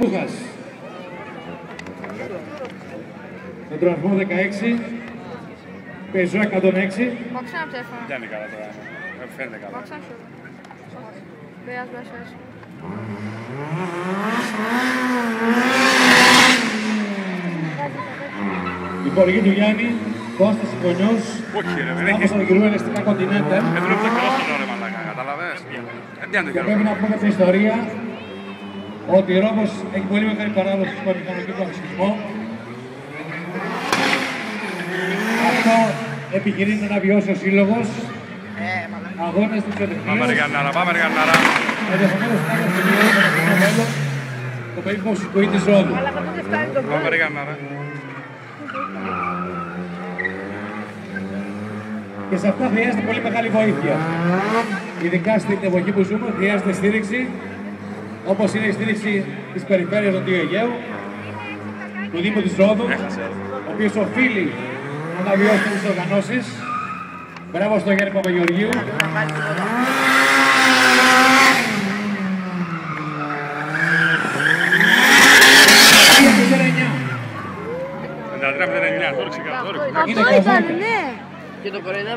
Λούχας. Με τον αριθμό 16. Πεζό 106. Baksana bir telefona. Δεν είναι καλά τώρα. Δεν φαίνεται καλά. Baksana şöyle. Beyaz beyaz. Η χορηγή του Γιάννη, Κώστας Σικονιός. Όχι ρε, δεν Στάφος έχει. από την Ελαστικά Continental. Δεν πρέπει να κρόσω τώρα ρε μαλάκα, καταλαβες. Τι αν το Και πρέπει να πούμε την ιστορία ότι η Ρόμπος έχει πολύ μεγάλη παράδοση στο μηχανοκύκλο φυσισμό. Αυτό επιχειρείται να βιώσει ο σύλλογος. Αγώνες του Ξεδεφνίου. Πάμε ρε Γιαννάρα, πάμε ρε Γιαννάρα. Ενδεχομένως να είναι στο μέλλον το περίπου σηκωή της Ρόδου. Πάμε ρε Γιαννάρα. Και σε αυτά χρειάζεται πολύ μεγάλη βοήθεια. Ειδικά στην εποχή που ζούμε, χρειάζεται στήριξη, όπως είναι η στήριξη της περιφέρειας Νοτιού Αιγαίου, του Δήμου της Ρόδου, ο οποίος οφείλει να αναβιώσει τις οργανώσεις. Μπράβο στον Γιάννη Παπαγεωργίου. Δεν τα τρέφετε 9, τώρα ξεκαθαρό. Αυτό ήταν, ναι. Και το κοροϊδεύω.